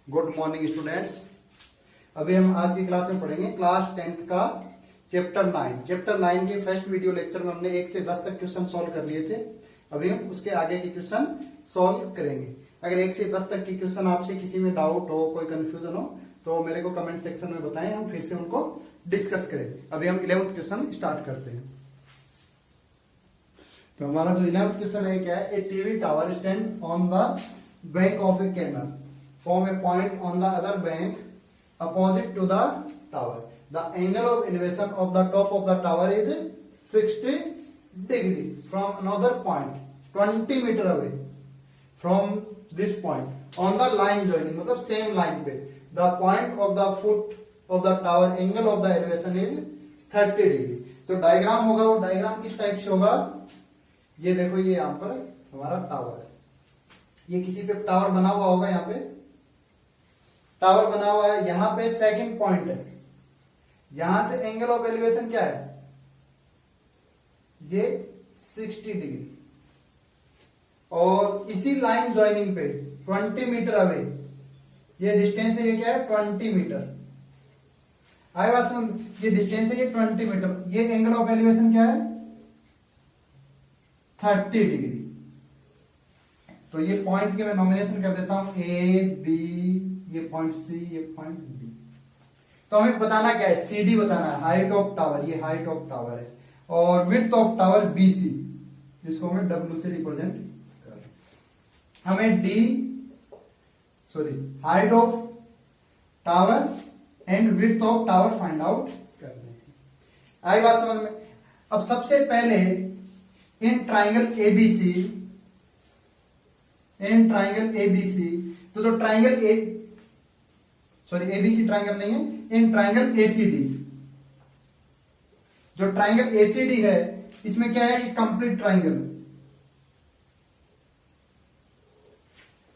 Good morning students. अभी हम आज की क्लास में पढ़ेंगे क्लास 10th का चैप्टर 9। चैप्टर 9 के फर्स्ट वीडियो लेक्चर में हमने 1 से 10 तक क्वेश्चन सॉल्व कर लिए थे। अभी हम उसके आगे के क्वेश्चन सॉल्व करेंगे। अगर 1 से 10 तक के क्वेश्चन आपसे किसी में डाउट हो, कोई कंफ्यूजन हो तो मेरे को कमेंट सेक्शन में बताएं, हम फिर से उनको डिस्कस करें। अभी हम 11th क्वेश्चन स्टार्ट करते हैं। तो हमारा जो 11th क्वेश्चन है क्या है, a TV tower stand on the bank of a canal form a point on the other bank opposite to the tower. The angle of elevation of the top of the tower is 60 degree from another point 20 meter away from this point on the line joining, मतलब same line पे the point of the foot of the tower angle of the elevation is 30 degree. तो diagram होगा, वो diagram किस type से होगा, ये देखो, ये यहाँ पर हमारा टावर है, ये किसी पे टावर बना हुआ होगा, यहाँ पे टावर बना हुआ है, यहां पे सेकंड पॉइंट है, यहां से एंगल ऑफ एलिवेशन क्या है, ये 60 डिग्री, और इसी लाइन ज्वाइनिंग पे 20 मीटर अवे, ये डिस्टेंस है, ये क्या है 20 मीटर। आए बात समझ, ये डिस्टेंस है, ये 20 मीटर, ये एंगल ऑफ एलिवेशन क्या है 30 डिग्री। तो ये पॉइंट के मैं नॉमिनेशन कर देता हूं, ए बी, ये पॉइंट सी, ये पॉइंट बी। तो हमें बताना क्या है, सीडी बताना है, हाइट ऑफ टावर, ये हाइट ऑफ टावर है, और विड्थ ऑफ टावर बीसी, जिसको हमें डब्ल्यू से रिप्रेजेंट कर, हमें height of tower and width of tower find out करने हैं। आई बात समझ में। अब सबसे पहले इन ट्राइंगल एबीसी, तो जो ट्राइंगल एबीसी ट्राइंगल नहीं है, इन ट्राइंगल एसीडी, जो ट्राइंगल एसीडी है इसमें क्या है, ये कंप्लीट ट्राइंगल।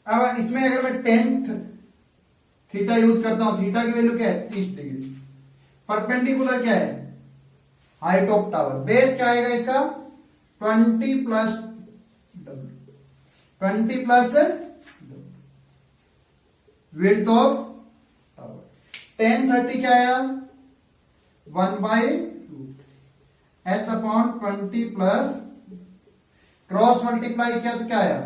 अब इसमें अगर मैं 10 थीटा यूज करता हूं, थीटा की वैल्यू क्या है 30 डिग्री, परपेंडिकुलर क्या है हाइट ऑफ टावर, बेस क्या आएगा इसका 20 प्लस विड्थ ऑफ टावर, 1030 क्या आया 1/2 h upon 20 plus cross multiply किया तो क्या आया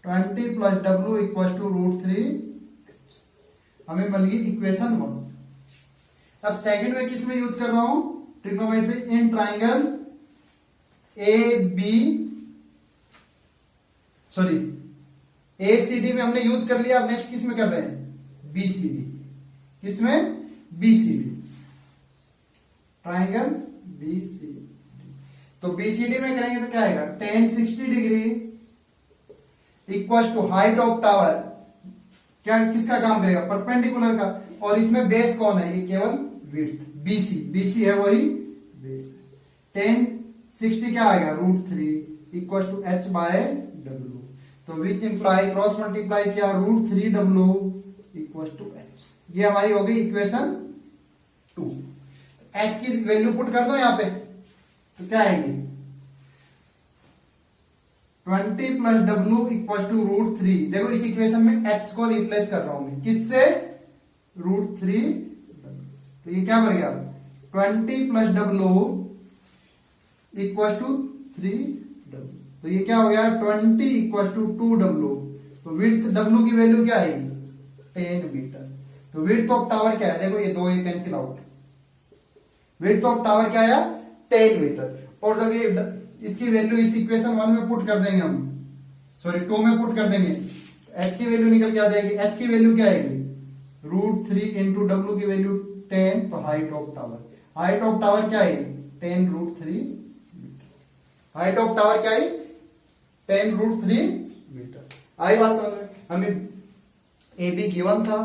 20 प्लस w इक्वल टू √3, हमें मिल गई इक्वेशन 1। अब सेकंड में किस में यूज कर रहा हूं, ट्रिग्नोमेट्री इन ट्राइंगल एसीडी में हमने यूज कर लिया। अब नेक्स्ट किस में कर रहे हैं, बीसीडी, किसमें बीसीडी, ट्राइंगल बीसीडी। तो बीसीडी में करेंगे तो क्या आएगा 1060 degree equal to height of tower, क्या किसका काम करेगा परपेंडिकुलर का, और इसमें बेस कौन है, ये केवल विड्थ, बीसी है वही बेस। 1060 क्या आएगा √3 इक्वल टू h/w, तो विच इंप्लाई क्रॉस मल्टीप्लाई किया √3w इक्वल टू h, ये हमारी हो गई इक्वेशन 2। h की वैल्यू पुट कर दो यहां पे, तो क्या आएगी 20 प्लस w इक्वल टू √3। देखो इस इक्वेशन में h को रिप्लेस कर रहा हूं मैं, किससे √3, तो ये क्या बन गया 20 plus w equal to 3w, तो ये क्या हो गया 20 इक्वल टू 2w, तो विड्थ w की वैल्यू क्या आएगी 10 मीटर। तो विड्थ ऑफ टावर क्या है, देखो ये दो ये cancel out, width of tower क्या आया 10 मीटर। और जब ये इसकी वैल्यू इस इक्वेशन 1 में पुट कर देंगे हम, 2 में पुट कर देंगे, तो h की वैल्यू निकल के आ जाएगी, h की वैल्यू क्या आएगी √3 इंटू w की वैल्यू 10, तो हाइट ऑफ टावर क्या आएगी 10 √3 मीटर, हाइट ऑफ टावर क्या आई 10 √3 मीटर। आई बात समझ में। हमें ए बी गिवन था,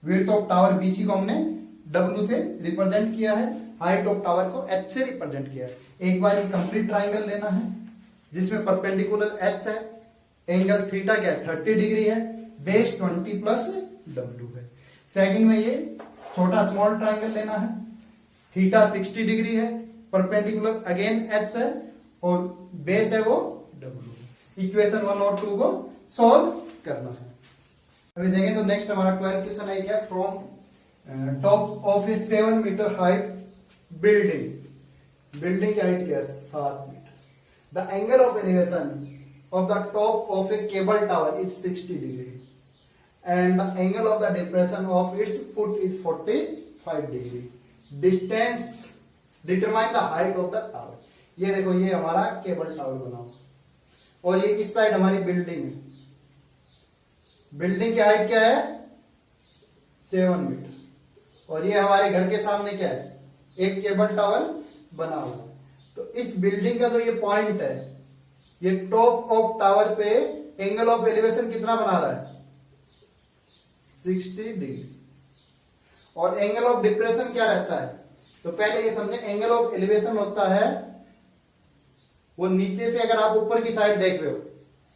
विड्थ ऑफ टावर बीसी को हमने W से रिप्रेजेंट किया है, हाइट ऑफ टावर को H से रिप्रेजेंट किया है। एक बार ये कंप्लीट ट्राइंगल लेना है जिसमें परपेंडिकुलर H है, एंगल थीटा क्या है 30 डिग्री है, बेस 20 प्लस W है। सेकंड में ये छोटा स्मॉल ट्राइंगल लेना है, थीटा 60 डिग्री है, परपेंडिकुलर अगेन H है, और बेस है वो W। इक्वेशन 1 और 2 को सॉल्व करना है। अभी देखें तो नेक्स्ट हमारा 12 क्वेश्चन है क्या, from top of a 7 metre height building, building की हाइट क्या है 7 metre, the angle of elevation of the top of a cable tower is 60 degree and the angle of the depression of its foot is 45 degree. Distance determine the height of the tower. ये देखो ये हमारा cable tower बना हुआ और ये इस side हमारी बिल्डिंग है, बिल्डिंग की हाइट क्या है 7 मीटर और ये हमारे घर के सामने क्या है एक केबल टावर बना हुआ। तो इस बिल्डिंग का जो ये पॉइंट है, ये टॉप ऑफ टावर पे एंगल ऑफ एलिवेशन कितना बना रहा है 60 डिग्री और एंगल ऑफ डिप्रेशन क्या रहता है। तो पहले ये समझे, एंगल ऑफ एलिवेशन होता है वो नीचे से अगर आप ऊपर की साइड देख रहे हो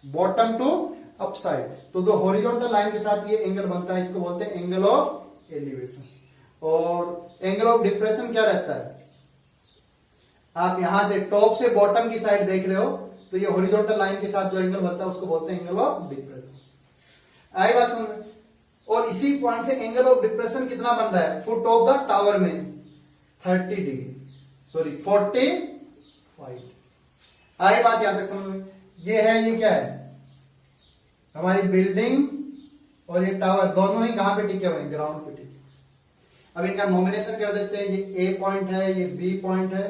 बॉटम टू अप साइड, तो जो हॉरिजॉन्टल लाइन के साथ ये एंगल बनता है इसको बोलते हैं एंगल ऑफ एलिवेशन। और एंगल ऑफ डिप्रेशन क्या रहता है, आप यहां से टॉप से बॉटम की साइड देख रहे हो तो ये हॉरिजॉन्टल लाइन के साथ जो एंगल बनता है उसको बोलते हैं एंगल ऑफ डिप्रेशन। आई बात समझ। और इसी पॉइंट से एंगल ऑफ डिप्रेशन कितना बन रहा है फुट ऑफ द टावर में 30 डिग्री, सॉरी 45। आई बात यहां तक समझ में। ये है, ये क्या है हमारी बिल्डिंग और ये टावर दोनों ही कहां पे टिके हुए हैं ग्राउंड पे टिके। अब इनका नॉमिनेशन कर देते हैं, ये ए पॉइंट है, ये बी पॉइंट है,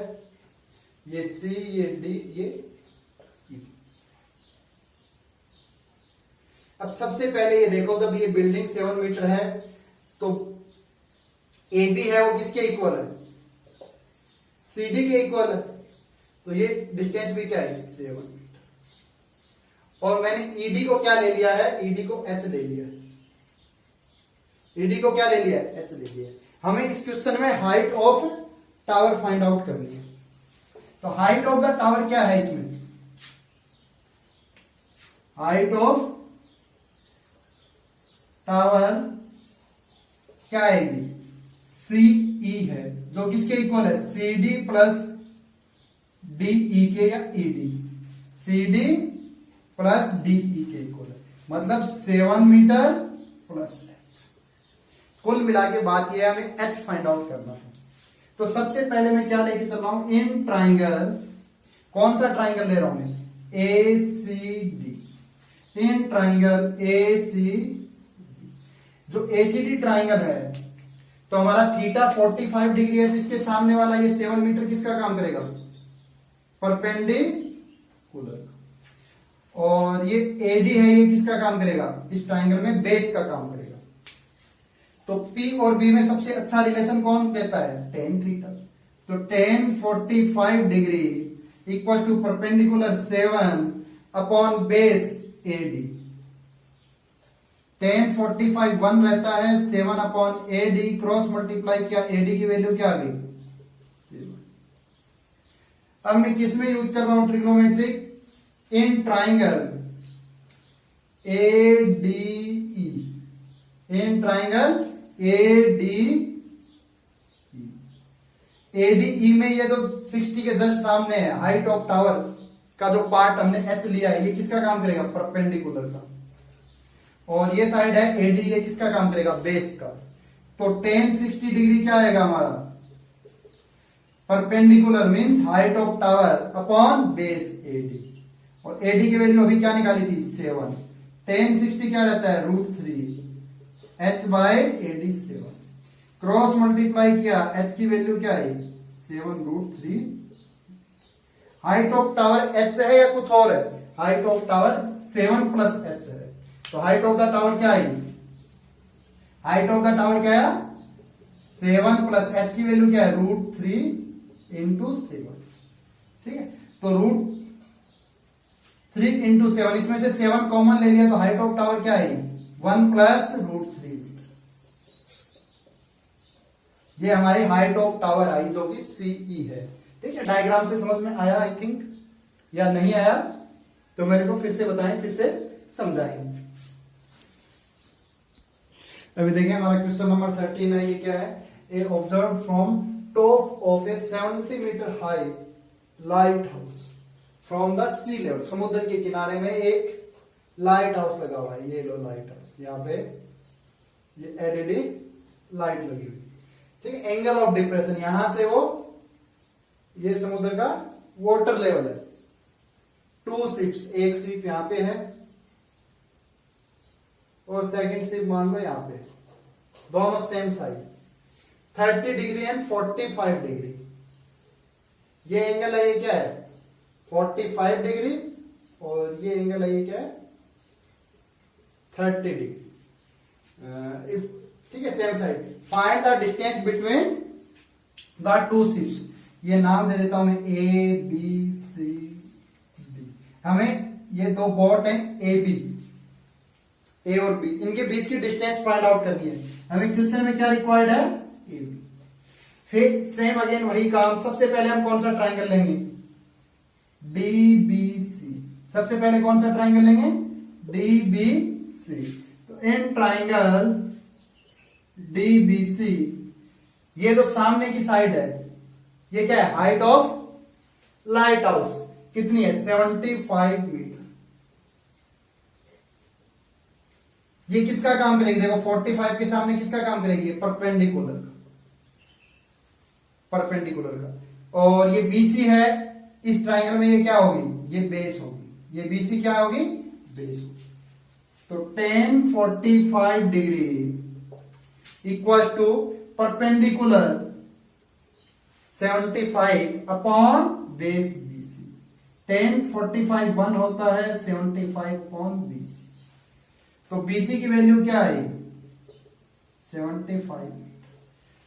ये सी, ये डी, ये ई। अब सबसे पहले ये देखो, जब ये बिल्डिंग 7 मीटर है तो ए बी है वो किसके इक्वल है सी डी के इक्वल है, तो ये डिस्टेंस भी क्या है 7 मीटर। और मैंने ईडी को क्या ले लिया है, ईडी को एच ले लिया है, ईडी को क्या ले लिया है एच ले लिया है। हमें इस क्वेश्चन में height of tower find out करनी है। तो हाइट ऑफ द टावर क्या है इसमें, हाइट ऑफ टावर क्या आएगी सीई है, जो किसके इक्वल है सी डी प्लस डीई के या E D, C D plus D E के इक्वल है, मतलब 7 मीटर प्लस एच। कुल मिला के बात यह है हमें एच फाइंड आउट करना है। तो सबसे पहले मैं क्या लेके चल रहा हूं, इन ट्राइंगल, कौन सा ट्राइंगल ले रहा हूं मैं ए C D, in triangle A सी, जो एसीडी ट्राइंगल है तो हमारा थीटा 45 डिग्री है, तो इसके सामने वाला ये 7 मीटर किसका काम करेगा परपेंडिकुलर, और ये एडी है ये किसका काम करेगा इस ट्राइंगल में बेस का काम करेगा। तो P और B में सबसे अच्छा रिलेशन कौन देता है tan थीटा, तो tan 45 degree equal to perpendicular 7 upon base AD। tan 45 1 रहता है, 7 अपॉन AD क्रॉस मल्टीप्लाई किया, AD की वैल्यू क्या आ गई 7। अब मैं किस में यूज कर रहा हूं trigonometric, in triangle ADE, in triangle ADE में ये जो 60 के 10 सामने है, हाइट ऑफ टावर का जो पार्ट हमने H लिया है ये किसका काम करेगा परपेंडिकुलर का, और ये साइड है AD ये किसका काम करेगा बेस का। तो tan 60 डिग्री क्या आएगा हमारा perpendicular means height of tower upon base AD, और AD की वैल्यू अभी क्या निकाली थी 7, tan 60 क्या रहता है √3 H by AD 7, cross multiply किया H की वैल्यू क्या है 7√3। हाइट ऑफ टावर H है या कुछ और है, height of tower 7 plus H है, तो हाइट ऑफ द टावर क्या है, हाइट ऑफ द टावर क्या है 7 प्लस H की वैल्यू क्या है √3 इंटू 7, ठीक है। तो √3 इंटू 7, इसमें से 7 कॉमन ले लिया तो हाइट ऑफ टावर क्या है 1 प्लस √3, ये हमारी हाइट ऑफ टावर आई जो कि सीई है। ठीक है, डायग्राम से समझ में आया आई थिंक, या नहीं आया तो मेरे को फिर से बताएं, फिर से समझाएंगे। अभी देखिए हमारा क्वेश्चन नंबर 13 है, ये क्या है, a observe from top of a 70 metre high lighthouse from the sea level, समुद्र के किनारे में एक लाइट हाउस लगा हुआ है, ये लो लाइट हाउस, यहाँ पे ये एलईडी लाइट लगी हुई, ठीक है। एंगल ऑफ डिप्रेशन यहां से वो, ये समुद्र का वाटर लेवल है। 2 शिप्स, एक शिप यहां पे है और सेकंड शिप मान लो यहां पे, दोनों same side, 30 degree and 45 degree. ये एंगल है, ये क्या है 45 डिग्री, और ये एंगल है, ये क्या है 30 डिग्री, ठीक है, same side. Find the distance between the 2 ships. ये नाम दे देता हूं मैं ए बी सी डी। हमें ये 2 बोट हैं ए बी, ए और बी, इनके बीच की डिस्टेंस फाइंड आउट करनी है। हमें क्वेश्चन में क्या रिक्वायर्ड है, ए बी। फिर सेम अगेन वही काम, सबसे पहले हम कौन सा ट्राइंगल लेंगे, डी बी सी। सबसे पहले कौन सा ट्राइंगल लेंगे, डी बी सी। तो in triangle D B C, ये जो सामने की साइड है, ये क्या है, हाइट ऑफ लाइट हाउस कितनी है, 75 मीटर। ये किसका काम करेगी, देखो 45 के सामने किसका काम करेगी, परपेंडिकुलर का, परपेंडिकुलर का। और ये बीसी है, इस ट्राइंगल में ये क्या होगी, ये बेस होगी, ये बीसी क्या होगी, बेस होगी। तो tan 45 degree equal to perpendicular 75 upon base B C. tan 45 1 होता है, 75 अपॉन बीसी। तो बीसी की वैल्यू क्या है, 75।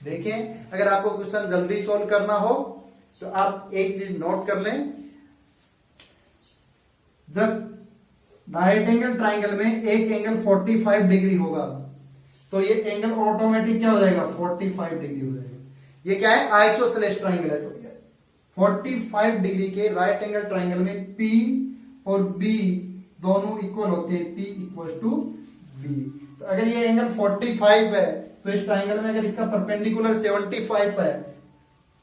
देखें, अगर आपको क्वेश्चन जल्दी सॉल्व करना हो तो आप एक चीज नोट कर लें, जब राइट एंगल ट्राइंगल में एक एंगल 45 डिग्री होगा तो ये एंगल ऑटोमेटिक क्या हो जाएगा, 45 डिग्री हो जाएगा। ये क्या है, आइसोसेलेस ट्राइंगल है, तो 45 डिग्री के राइट एंगल ट्राइंगल में P और B दोनों इक्वल होते हैं, P इक्वल टू B। तो अगर ये एंगल 45 है तो इस ट्राइंगल में अगर इसका परपेंडिकुलर 75 है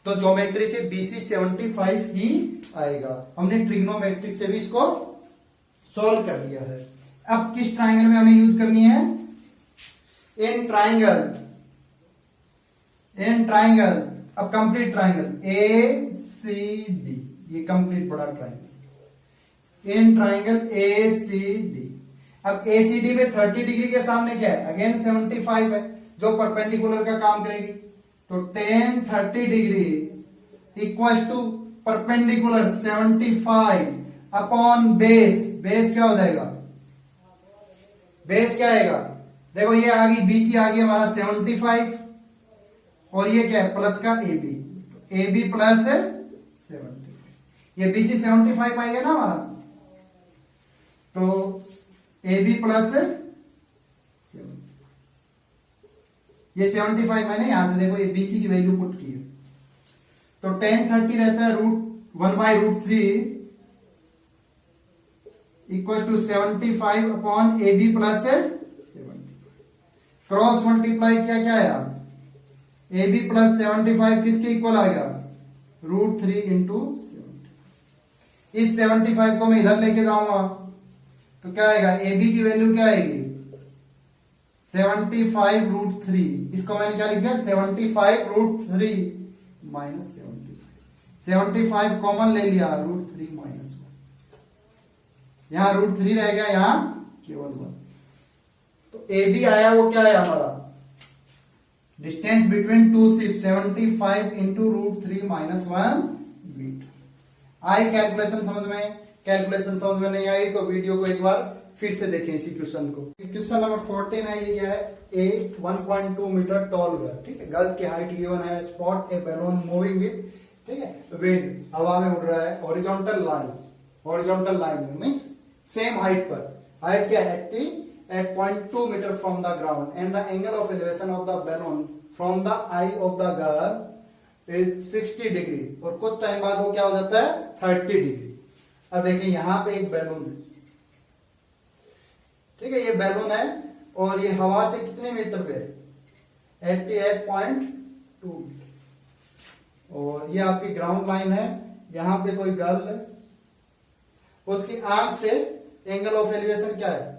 तो ज्योमेट्री से BC 75 ही आएगा। हमने ट्रिग्नोमेट्रिक से भी इसको सॉल्व कर लिया है। अब किस ट्राइंगल में हमें यूज करनी है, इन ट्राइंगल, इन ट्राइंगल, अब complete triangle A C D, ये कंप्लीट बड़ा triangle, in triangle A C D. अब ए सी डी में 30 डिग्री के सामने क्या है, अगेन 75 है जो परपेंडिकुलर का काम करेगी। तो tan 30 degree equal to perpendicular 75 upon base. Base क्या हो जाएगा, बेस क्या आएगा, देखो ये आ गई बीसी आ गई हमारा 75 और ये क्या है प्लस का A B, A B plus 75, ये बीसी 75 आएगा ना हमारा, तो ए बी प्लस 70, ये 75 मैंने यहां से देखो ये बीसी की वैल्यू पुट की है। तो tan 30 रहता है √1/√3 equal to 75 upon A B plus 75। Cross multiply क्या क्या आया, ए बी प्लस 75 किसके इक्वल आ गया, √3 इंटू 70। इस 75 को मैं इधर लेके जाऊंगा तो क्या आएगा, ए बी की वैल्यू क्या आएगी 75 √3। इसको मैंने क्या लिख दिया 75 √3 माइनस 75 कॉमन ले लिया, √3 माइनस 1, यहां √3 रह गया, यहां केवल 1। तो ए बी आया, वो क्या है हमारा distance between two ship 75 into √3 minus 1 metre. आई कैलकुलेशन समझ में, कैलकुलेशन समझ में नहीं आई तो वीडियो को एक बार फिर से देखें इसी क्वेश्चन को। क्वेश्चन नंबर 14 है, ये क्या है, ए 1.2 मीटर टॉल गर्ल, ठीक है, गर्ल की हाइट गिवन है, spot a balloon moving with, ठीक है, विंड, हवा में उड़ रहा है, हॉरिजॉन्टल लाइन, हॉरिजॉन्टल लाइन में मींस सेम हाइट पर, हाइट क्या है 88.2 metre from the ground and the angle of elevation of the balloon from the eye of the girl is 60 degree, और कुछ टाइम बाद वो क्या हो जाता है 30 डिग्री। अब देखिए यहां पे एक बैलून है, ठीक है, ये बैलून है और ये हवा से कितने मीटर पे है 88.2 मीटर, और ये आपकी ग्राउंड लाइन है, यहां पे कोई गर्ल है, उसकी आंख से एंगल ऑफ एलिवेशन क्या है?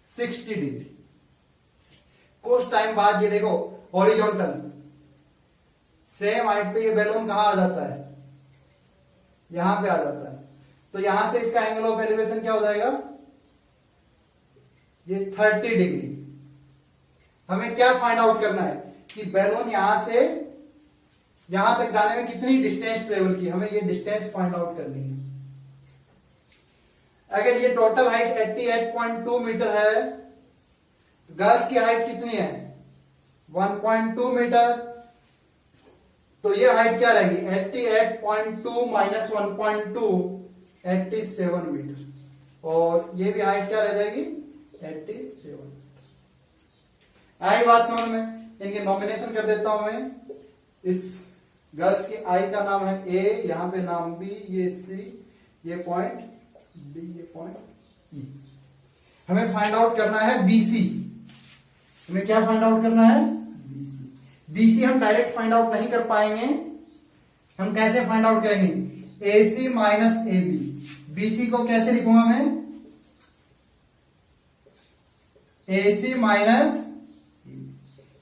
60 डिग्री। कुछ टाइम बाद ये देखो हॉरिजॉन्टल सेम हाइट पे ये बैलून कहां आ जाता है? यहां पे आ जाता है। तो यहां से इसका एंगल ऑफ एलिवेशन क्या हो जाएगा? ये 30 डिग्री। हमें क्या फाइंड आउट करना है कि बैलून यहां से यहां तक जाने में कितनी डिस्टेंस ट्रेवल की, हमें ये डिस्टेंस फाइंड आउट करनी है। अगर ये टोटल हाइट 88.2 मीटर है तो गर्ल्स की हाइट कितनी है? 1.2 मीटर। तो ये हाइट क्या रहेगी? 88.2 माइनस 1.2 87 मीटर। और ये भी हाइट क्या रह जाएगी? 87। आई बात समझ में? इनके नॉमिनेशन कर देता हूं मैं। इस गर्ल्स की आई का नाम है ए, यहां पे नाम बी, ये सी, ये पॉइंट डी, ये पॉइंट ई। हमें फाइंड आउट करना है बीसी। हमें क्या फाइंड आउट करना है? बीसी। बीसी हम डायरेक्ट फाइंड आउट नहीं कर पाएंगे। हम कैसे फाइंड आउट करेंगे? A C minus A B. B C को कैसे लिखूंगा मैं? AC minus.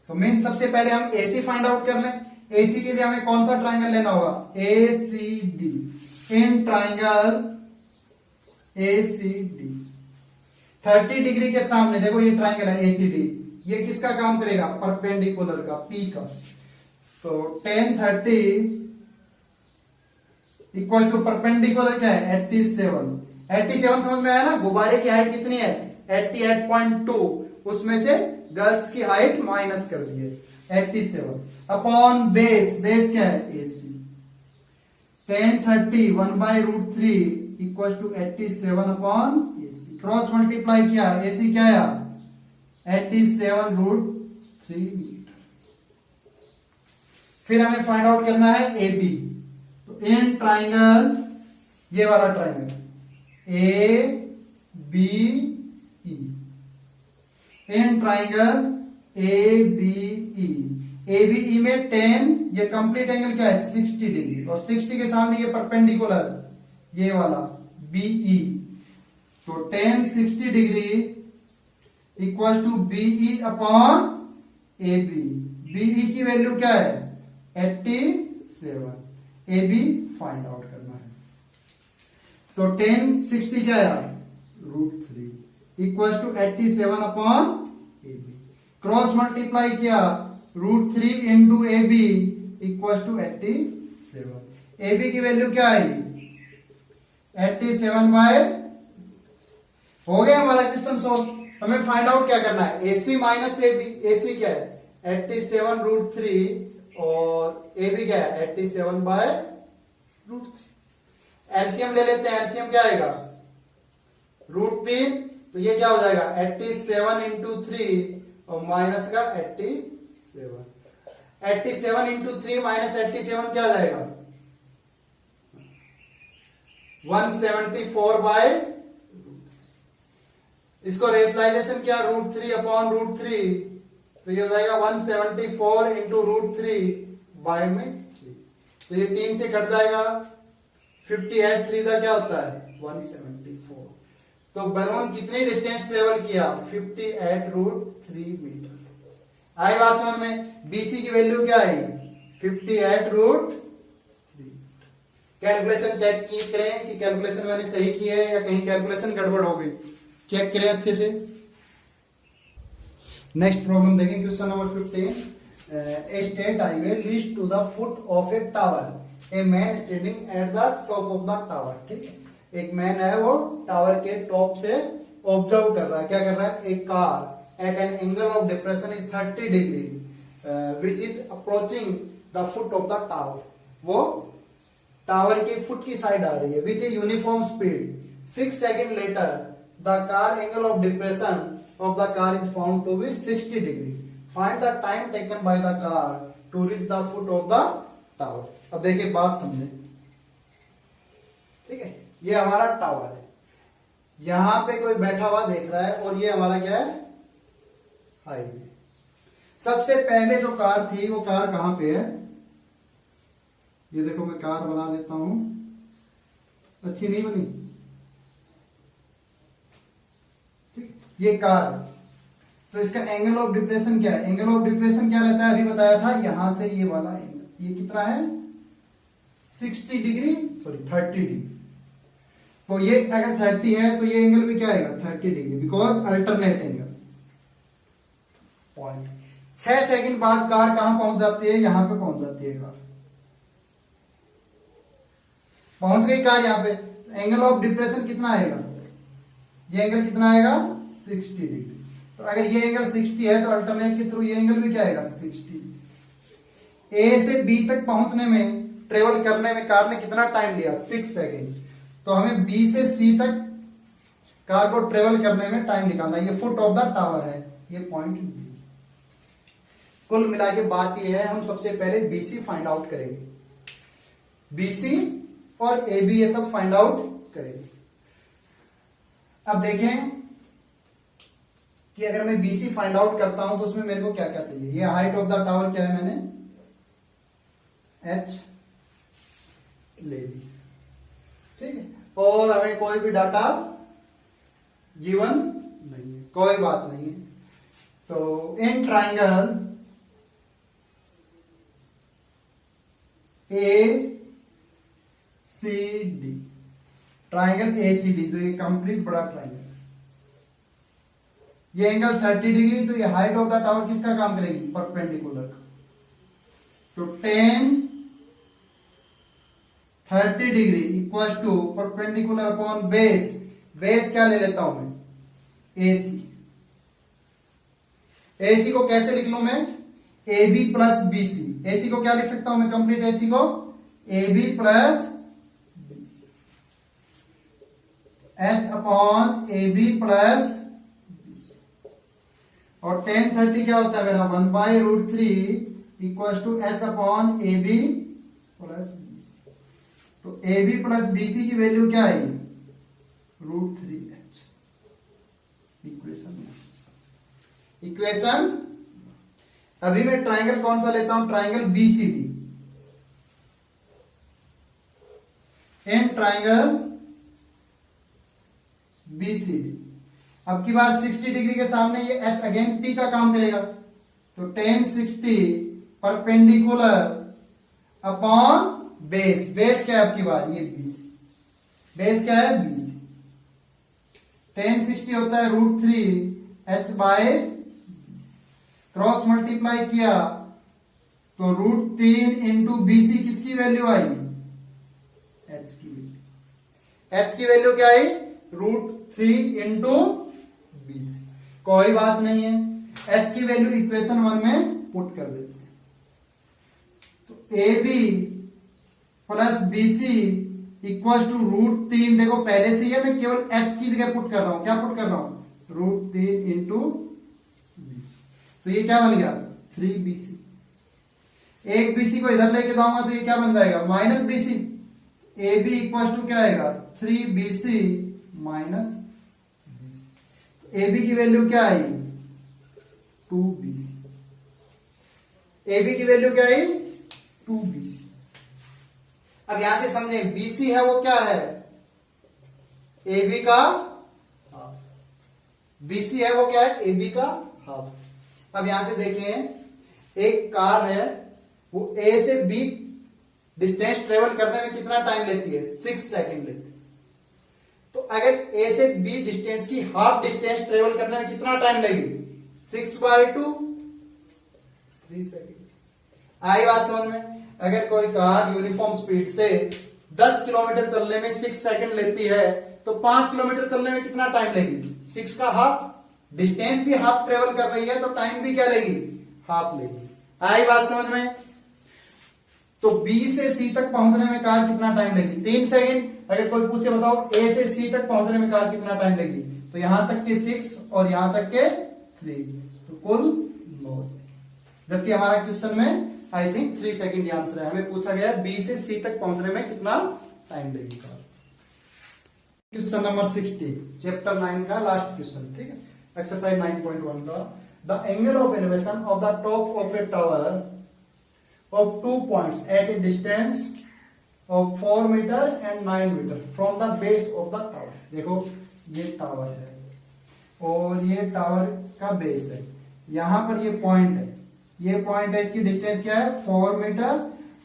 तो मीन सबसे पहले हम एसी फाइंड आउट कर लें। एसी के लिए हमें कौन सा ट्राइंगल लेना होगा? A C D. In triangle A C D 30 degree के सामने देखो ये ट्राइंगल है ए सी डी। ये किसका काम करेगा? परपेंडिकुलर का, पी का। तो tan 30 इक्वल टू परपेंडिकुलर क्या है? 87। 87 समझ में आया ना? गुब्बारे की हाइट कितनी है? 88.2। उसमें से गर्ल्स की हाइट माइनस कर दी है 87 अपॉन बेस। बेस क्या है? A C. tan 30 1/√3 equal to 87 upon A C. Cross multiply किया, एसी क्या आया? 87√3 मीटर। फिर हमें फाइंड आउट करना है ए बी। तो इन ट्राइंगल, ये वाला triangle A B E, in triangle A B E. A B E में 10, ये कंप्लीट एंगल क्या है? 60 डिग्री। और 60 के सामने ये परपेंडिकुलर, ये वाला बीई। तो tan 60 degree equal to B E upon A B. B E की वैल्यू क्या है? 87। ए बी फाइंड आउट करना है। तो tan 60 क्या है? √3 equal to 87 upon A B. Cross multiply किया, √3 into A B equal to 87। ए बी की वैल्यू क्या आई? 87 बाय। हो गया हमारा क्वेश्चन सॉल्व। हमें फाइंड आउट क्या करना है? A C minus A B. A C क्या है? 87√3 और ए बी क्या है? 87 बाय √3। एलसीएम ले लेते हैं। एलसीएम क्या आएगा? √3। तो ये क्या हो जाएगा? 87 इंटू 3 और माइनस का 87। 87 इंटू 3 माइनस 87 क्या आ जाएगा? 174 बाय। इसको रेशनलाइजेशन क्या? √3 अपॉन √3। तो ये हो जाएगा 174 इंटू √3 बाय में 3। तो ये 3 से कट जाएगा। 58 3 का क्या होता है? 174। तो बैलून कितनी डिस्टेंस ट्रेवल किया? 58√3 मीटर। आई बात समझ में? बीसी की वैल्यू क्या आई? 58√3। कैलकुलेशन चेक की करें कि कैलकुलेशन मैंने सही की है या कहीं कैलकुलेशन गड़बड़ हो गई। चेक करें अच्छे से। नेक्स्ट प्रॉब्लम देखें, question number 15। A state highway leads to the foot of a tower. A man standing at the top of the tower. ठीक है, एक मैन है वो टावर के टॉप से ऑब्जर्व कर रहा है। क्या कर रहा है? एक car at an angle of depression is 30 degree which is approaching the foot of the tower. वो टावर की फुट की साइड आ रही है with a uniform speed. 6 second later the car angle of depression of the car is found to be 60 degree. Find the time taken by the car to reach the foot of the tower. अब देखिए बात समझे। ठीक है, ये हमारा tower है, यहां पे कोई बैठा हुआ देख रहा है और ये हमारा क्या है? हाईवे। सबसे पहले जो कार थी वो कार कहां पे है? ये देखो मैं कार बना देता हूं। अच्छी नहीं बनी। ठीक, ये कार है, तो इसका एंगल ऑफ डिप्रेशन क्या है? एंगल ऑफ डिप्रेशन क्या रहता है? अभी बताया था, यहां से ये वाला एंगल, ये कितना है 60 डिग्री, सॉरी 30 डिग्री। तो ये अगर 30 है तो ये एंगल भी क्या आएगा 30 degree, because alternate angle. Point 6 second बाद कार कहां पहुंच जाती है? यहां पे पहुंच जाती है कार, पहुंच गई कार यहां पे। एंगल ऑफ डिप्रेशन कितना आएगा? ये एंगल कितना आएगा 60 डिग्री। तो अगर ये एंगल 60 है तो अल्टरनेट के थ्रू ये एंगल भी क्या आएगा 60। ए से बी तक पहुंचने में, ट्रेवल करने में कार ने कितना टाइम लिया? 6 सेकेंड। तो हमें बी से सी तक कार को ट्रेवल करने में टाइम निकालना है। ये फुट ऑफ द टावर है, ये पॉइंट बी। कुल मिला के बात ये है, हम सबसे पहले बीसी फाइंड आउट करेंगे, बीसी और एबी ये सब फाइंड आउट करेंगे। अब देखें कि अगर मैं बीसी फाइंड आउट करता हूं तो उसमें मेरे को क्या क्या चाहिए। ये हाइट ऑफ द टावर क्या है, मैंने एच ले ली, ठीक है। और हमें कोई भी डाटा गिवन नहीं है, कोई बात नहीं है। तो in triangle A C D, triangle A C D, जो ये कंप्लीट बड़ा ट्राइंगल, ये एंगल 30 डिग्री, तो ये हाइट ऑफ द टावर किसका काम करेगी? परपेंडिकुलर का। तो tan 30 degree equal to perpendicular upon base. Base क्या ले लेता हूं मैं? एसी। एसी को कैसे लिख लू मैं? A B plus B C. A C को क्या लिख सकता हूं मैं? कंप्लीट एसी को A B plus B C, H upon A B plus B C. और टेन 30 क्या होता है मेरा? 1/√3 equal to H upon A B plus B C. तो ए बी प्लस बीसी की वैल्यू क्या आएगी? √3h। इक्वेशन अभी मैं ट्राइंगल कौन सा लेता हूं? Triangle BCD. In triangle BCD, अब की बात 60 डिग्री के सामने ये एच अगेन पी का काम करेगा। तो ten 60 perpendicular upon base. Base क्या है आपकी बात? ये बीसी। बेस क्या है? बीसी। टेन 60 होता है √3h बाय, क्रॉस मल्टीप्लाई किया तो √3 इंटू बीसी किसकी वैल्यू आएगी? एच की वैल्यू। एच की वैल्यू क्या आई? √3 इंटू बीसी। कोई बात नहीं है, एच की वैल्यू इक्वेशन 1 में पुट कर देते हैं। तो A B plus B C equal to √3, देखो पहले से ही है, मैं केवल एच की जगह पुट कर रहा हूं। क्या पुट कर रहा हूं? √3 इंटू बीसी। तो ये क्या बन गया? 3BC। एक बीसी को इधर लेके जाऊंगा तो ये क्या बन जाएगा? Minus B C. A B equal to क्या आएगा? 3BC minus B C. A B की वैल्यू क्या आई? 2BC। ए बी की वैल्यू क्या आई? 2BC। अब यहां से समझें, बीसी है वो क्या है? ए बी का हाफ। बीसी है वो क्या है? ए बी का हाफ। अब यहां से देखें, एक कार है, वो ए से बी डिस्टेंस ट्रेवल करने में कितना टाइम लेती है? 6 सेकेंड लेती है। तो अगर ए से बी डिस्टेंस की हाफ डिस्टेंस ट्रेवल करने में कितना टाइम लगेगी? 6/2, 3 सेकेंड। आई बात समझ में? अगर कोई कार यूनिफॉर्म स्पीड से 10 किलोमीटर चलने में 6 सेकेंड लेती है, तो 5 किलोमीटर चलने में कितना टाइम लगेगी? 6 का हाफ। डिस्टेंस भी हाफ ट्रेवल कर रही है तो टाइम भी क्या लेगी? हाफ लेगी। आई बात समझ में? तो बी से सी तक पहुंचने में कार कितना टाइम लेगी? 3 सेकेंड। अगर कोई पूछे बताओ ए से सी तक पहुंचने में कार कितना टाइम लेगी, तो यहां तक के 6 और यहां तक के 3, तो कुल 9 सेकेंड। जबकि हमारा क्वेश्चन में आई थिंक 3 सेकेंड आंसर है। हमें पूछा गया बी से सी तक पहुंचने में कितना टाइम लगेगी कार। क्वेश्चन नंबर 60, चैप्टर 9 का लास्ट क्वेश्चन, ठीक है, एक्सरसाइज 9.1 का। The angle of elevation of the top of a tower of 2 points at a distance of 4 metre and 9 metre from the base of the tower. देखो ये tower है और ये tower का बेस है, यहां पर ये पॉइंट है, ये पॉइंट है, इसकी डिस्टेंस क्या है 4 मीटर,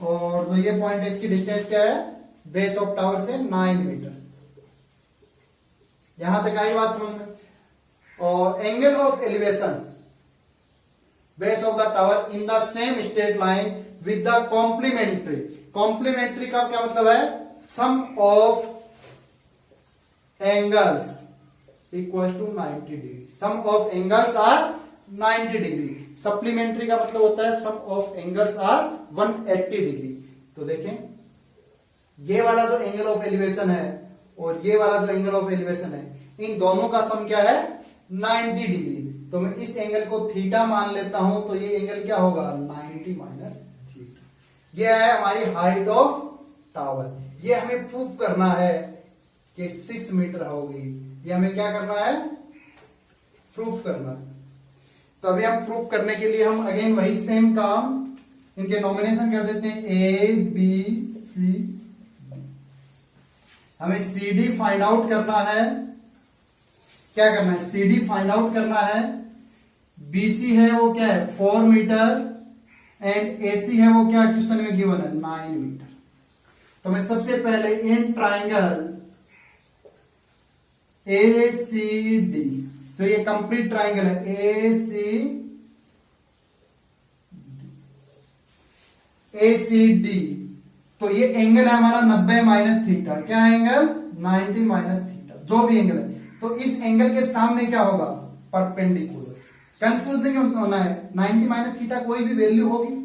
और जो ये पॉइंट है इसकी डिस्टेंस क्या है बेस ऑफ टावर से 9 मीटर। यहां तक आई बात समझ में। और angle of elevation base of the tower in the same straight line with the complementary. Complementary का क्या मतलब है, sum of angles equal to 90 degree. Sum of angles are 90 degree. Supplementary का मतलब होता है sum of angles are 180 degree. तो देखें ये वाला जो एंगल ऑफ एलिवेशन है और ये वाला जो एंगल ऑफ एलिवेशन है, इन दोनों का सम क्या है 90 डिग्री। तो मैं इस एंगल को थीटा मान लेता हूं, तो ये एंगल क्या होगा 90 माइनस थीटा। ये है हमारी हाइट ऑफ टावर। ये हमें प्रूफ करना है कि 6 मीटर होगी। ये हमें क्या करना है, प्रूफ करना है। तो अभी हम प्रूफ करने के लिए हम अगेन वही सेम काम, इनके नॉमिनेशन कर देते हैं ए बी सी। हमें सी डी फाइंड आउट करना है। क्या करना है, सी डी फाइंड आउट करना है। बीसी है वो क्या है 4 मीटर एंड एसी है वो क्या क्वेश्चन में गिवन है 9 मीटर। तो मैं सबसे पहले इन ट्राइंगल ए सी डी, तो ये कंप्लीट ट्राइंगल है ए सी डी, तो ये एंगल है हमारा 90 माइनस थीटा। क्या एंगल 90 माइनस थीटा, जो भी एंगल है। तो इस एंगल के सामने क्या होगा परपेंडिकुलर। कंफ्यूज नहीं होना है, 90 माइनस थीटा कोई भी वैल्यू होगी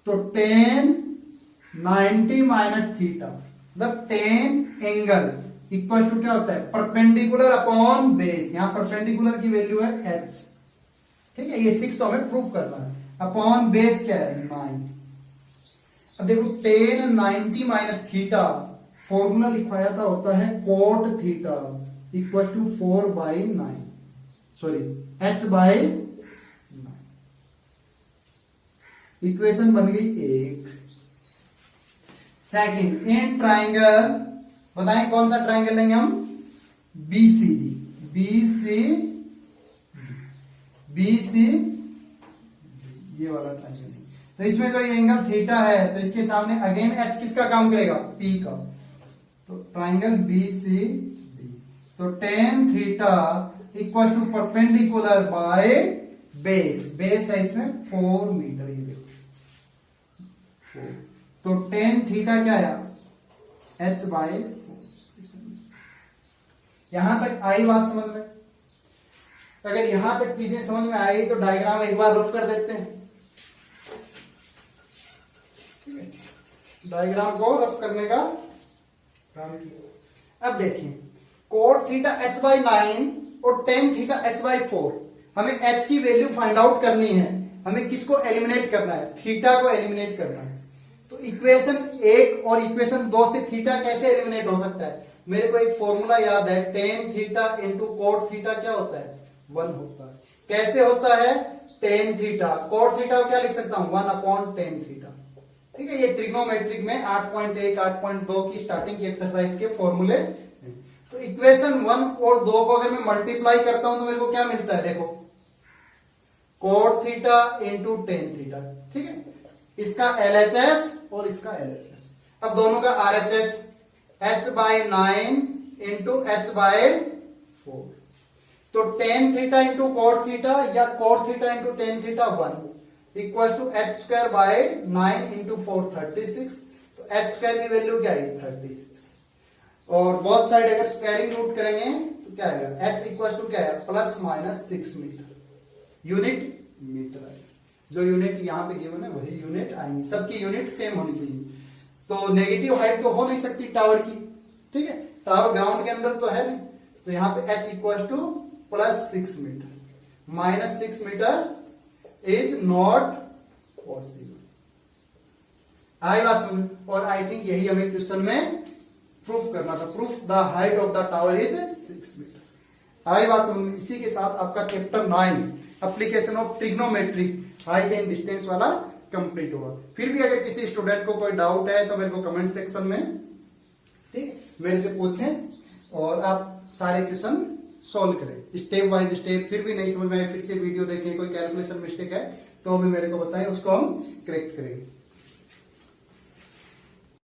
तो tan 90 माइनस थीटा मतलब tan एंगल इक्वल टू क्या होता है परपेंडिकुलर अपॉन बेस। यहां परपेंडिकुलर की वैल्यू है h, ठीक है। ये 6 तो हमें प्रूव करना है। अपॉन बेस क्या है 9। अब देखो tan 90 माइनस थीटा फॉर्मूला लिखवाया था होता है cot theta equal to 4/9, sorry h/9। Equation बन गई 1। सेकंड इन ट्राइंगल, बताएं कौन सा ट्राइंगल लेंगे हम बीसीडी। बीसी ये वाला ट्राइंगल। तो इसमें जो ये एंगल थीटा है तो इसके सामने अगेन एच किसका काम करेगा पी का। तो ट्राइंगल बीसी, तो tan theta equal to perpendicular by base. Base है इसमें 4 मीटर, ये देखो 4। तो tan थीटा क्या है h/4। यहां तक आई बात समझ में। अगर यहां तक चीजें समझ में आई तो डायग्राम एक बार रफ कर देते हैं। डायग्राम को रफ करने का काम किया। अब देखिए कोट थीटा h/9 और tan थीटा h/4। हमें h की वैल्यू फाइंड आउट करनी है। हमें किसको एलिमिनेट करना है, थीटा को एलिमिनेट करना है। तो इक्वेशन 1 और इक्वेशन 2 से थीटा कैसे एलिमिनेट हो सकता है। मेरे को एक फॉर्मूला याद है tan theta into cot theta क्या होता है 1 होता है। कैसे होता है tan थीटा, कोट थीटा क्या लिख सकता हूं 1/tan थीटा, ठीक है। ये ट्रिग्नोमेट्रिक में 8.1 8.2 की स्टार्टिंग की एक्सरसाइज के फॉर्मूले। तो इक्वेशन 1 और 2 को अगर मैं मल्टीप्लाई करता हूं तो मेरे को क्या मिलता है, देखो coat theta into tan theta, ठीक है। इसका LHS और इसका LHS। अब दोनों का RHS h/9 इंटू h/4। तो tan theta into cot theta या cot theta into tan theta 1 equal to h²/9 into 4 36। तो h² की वैल्यू क्या है 36। और बोथ साइड अगर स्क्वायरिंग रूट करेंगे तो क्या आएगा h इक्वल टू क्या है +/6 मीटर। यूनिट मीटर आएगी। जो यूनिट यहाँ पे गिवन है वही यूनिट आएंगी। सबकी यूनिट सेम होनी चाहिए। तो नेगेटिव हाइट तो हो नहीं सकती टावर की, ठीक है। टावर ग्राउंड के अंदर तो है नहीं। तो यहाँ पे h equal to +6 metre. -6 metre is not possible. आई बात समझ। और आई थिंक यही हमें क्वेश्चन में प्रूफ करना था। Proof the height of the tower is 6 metre. आई बात समझ। इसी के साथ आपका chapter 9 application of trigonometry height and distance वाला कंप्लीट होगा। फिर भी अगर किसी स्टूडेंट को कोई डाउट है तो मेरे को कमेंट सेक्शन में ठीक मेरे से पूछें और आप सारे क्वेश्चन सॉल्व करें स्टेप बाय स्टेप। फिर भी नहीं समझ में आए फिर से वीडियो देखें, कोई कैलकुलेशन मिस्टेक है तो भी मेरे को बताएं, उसको हम करेक्ट करेंगे।